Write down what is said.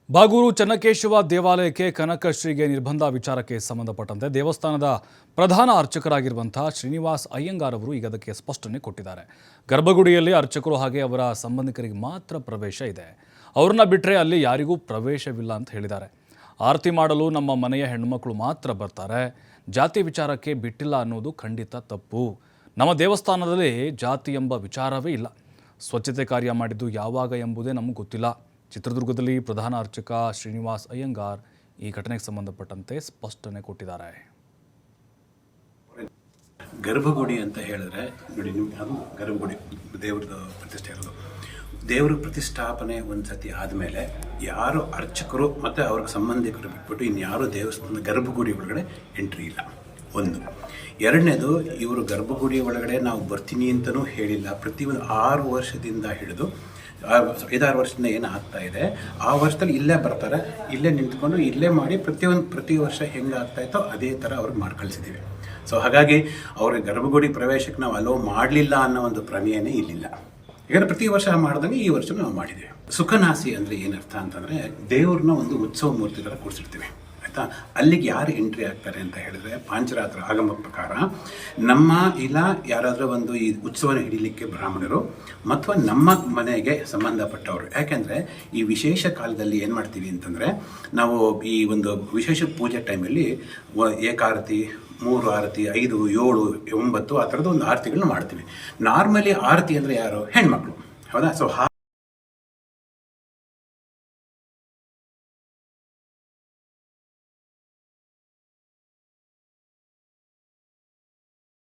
ಬಾಗೂರು ಚನ್ನಕೇಶವ ದೇವಾಲಯಕ್ಕೆ ಕನಕಶ್ರೀಗೆ ನಿರ್ಬಂಧ ವಿಚಾರಕ್ಕೆ ಸಂಬಂಧಪಟ್ಟಂತೆ ದೇವಸ್ಥಾನದ ಪ್ರಧಾನ ಅರ್ಚಕರಾಗಿರುವಂತಹ ಶ್ರೀನಿವಾಸ್ ಅಯ್ಯಂಗಾರ್ ಅವರು ಈಗ ಅದಕ್ಕೆ ಸ್ಪಷ್ಟನೆ ಕೊಟ್ಟಿದ್ದಾರೆ. ಗರ್ಭಗುಡಿಯಲ್ಲಿ ಅರ್ಚಕರು ಹಾಗೆ ಅವರ ಸಂಬಂಧಿಕರಿಗೆ ಮಾತ್ರ ಪ್ರವೇಶ ಇದೆ. ಅವ್ರನ್ನ ಬಿಟ್ಟರೆ ಅಲ್ಲಿ ಯಾರಿಗೂ ಪ್ರವೇಶವಿಲ್ಲ ಅಂತ ಹೇಳಿದ್ದಾರೆ. ಆರತಿ ಮಾಡಲು ನಮ್ಮ ಮನೆಯ ಹೆಣ್ಣುಮಕ್ಕಳು ಮಾತ್ರ ಬರ್ತಾರೆ. ಜಾತಿ ವಿಚಾರಕ್ಕೆ ಬಿಟ್ಟಿಲ್ಲ ಅನ್ನೋದು ಖಂಡಿತ ತಪ್ಪು. ನಮ್ಮ ದೇವಸ್ಥಾನದಲ್ಲಿ ಜಾತಿ ಎಂಬ ವಿಚಾರವೇ ಇಲ್ಲ. ಸ್ವಚ್ಛತೆ ಕಾರ್ಯ ಮಾಡಿದ್ದು ಯಾವಾಗ ಎಂಬುದೇ ನಮಗೆ ಗೊತ್ತಿಲ್ಲ. ಚಿತ್ರದುರ್ಗದಲ್ಲಿ ಪ್ರಧಾನ ಅರ್ಚಕ ಶ್ರೀನಿವಾಸ್ ಅಯ್ಯಂಗಾರ್ ಈ ಘಟನೆಗೆ ಸಂಬಂಧಪಟ್ಟಂತೆ ಸ್ಪಷ್ಟನೆ ಕೊಟ್ಟಿದ್ದಾರೆ. ಗರ್ಭಗುಡಿ ಅಂತ ಹೇಳಿದ್ರೆ ನೋಡಿ, ಅದು ಗರ್ಭಗುಡಿ ದೇವ್ರದ್ದು ಪ್ರತಿಷ್ಠೆ ಇರೋದು. ದೇವ್ರ ಪ್ರತಿಷ್ಠಾಪನೆ ಒಂದು ಸತಿ ಆದಮೇಲೆ ಯಾರು ಅರ್ಚಕರು ಮತ್ತು ಅವ್ರ ಸಂಬಂಧಿಕರು ಬಿಟ್ಬಿಟ್ಟು ಇನ್ಯಾರು ದೇವಸ್ಥಾನದ ಗರ್ಭಗುಡಿ ಒಳಗಡೆ ಎಂಟ್ರಿ ಇಲ್ಲ. ಒಂದು. ಎರಡನೇದು, ಇವರು ಗರ್ಭಗುಡಿ ಒಳಗಡೆ ನಾವು ಬರ್ತೀನಿ ಅಂತಲೂ ಹೇಳಿಲ್ಲ. ಪ್ರತಿಯೊಂದು 6 ವರ್ಷದಿಂದ ಹಿಡಿದು 5-6 ವರ್ಷದಿಂದ ಏನು ಆಗ್ತಾ ಇದೆ, ಆ ವರ್ಷದಲ್ಲಿ ಇಲ್ಲೇ ಬರ್ತಾರೆ, ಇಲ್ಲೇ ನಿಂತ್ಕೊಂಡು ಇಲ್ಲೇ ಮಾಡಿ ಪ್ರತಿ ವರ್ಷ ಹೆಂಗೆ ಆಗ್ತಾಯಿತ್ತೋ ಅದೇ ಥರ ಅವ್ರಿಗೆ ಮಾಡಿ ಕಳಿಸಿದ್ದೀವಿ. ಸೊ ಹಾಗಾಗಿ ಅವ್ರಿಗೆ ಗರ್ಭಗುಡಿ ಪ್ರವೇಶಕ್ಕೆ ನಾವು ಅಲೋ ಮಾಡಲಿಲ್ಲ ಅನ್ನೋ ಒಂದು ಪ್ರಮೇಯನೇ ಇಲ್ಲಿಲ್ಲ. ಈಗ ಪ್ರತಿ ವರ್ಷ ಮಾಡ್ದಂಗೆ ಈ ವರ್ಷ ನಾವು ಮಾಡಿದ್ದೀವಿ. ಸುಖನಾಸಿ ಅಂದರೆ ಏನರ್ಥ ಅಂತಂದರೆ, ದೇವ್ರನ್ನ ಒಂದು ಉತ್ಸವ ಮೂರ್ತಿ ಥರ ಕೂರಿಸಿರ್ತೀವಿ, ಆಯಿತಾ. ಅಲ್ಲಿಗೆ ಯಾರು ಎಂಟ್ರಿ ಆಗ್ತಾರೆ ಅಂತ ಹೇಳಿದ್ರೆ, ಪಾಂಚರಾತ್ರ ಆಗಮ ಪ್ರಕಾರ ನಮ್ಮ ಇಲ್ಲ ಯಾರಾದರೂ ಒಂದು ಈ ಉತ್ಸವನ ಹಿಡಿಲಿಕ್ಕೆ ಬ್ರಾಹ್ಮಣರು ಅಥವಾ ನಮ್ಮ ಮನೆಗೆ ಸಂಬಂಧಪಟ್ಟವರು. ಯಾಕೆಂದರೆ ಈ ವಿಶೇಷ ಕಾಲದಲ್ಲಿ ಏನು ಮಾಡ್ತೀವಿ ಅಂತಂದರೆ, ನಾವು ಈ ಒಂದು ವಿಶೇಷ ಪೂಜೆ ಟೈಮಲ್ಲಿ ಏಕಾರತಿ, 3 ಆರತಿ, 5, 7, 9 ಆ ಥರದ್ದು ಒಂದು ಆರತಿಗಳನ್ನ ಮಾಡ್ತೀವಿ. ನಾರ್ಮಲಿ ಆರತಿ ಅಂದರೆ ಯಾರು? ಹೆಣ್ಮಕ್ಳು, ಹೌದಾ? ಸೊ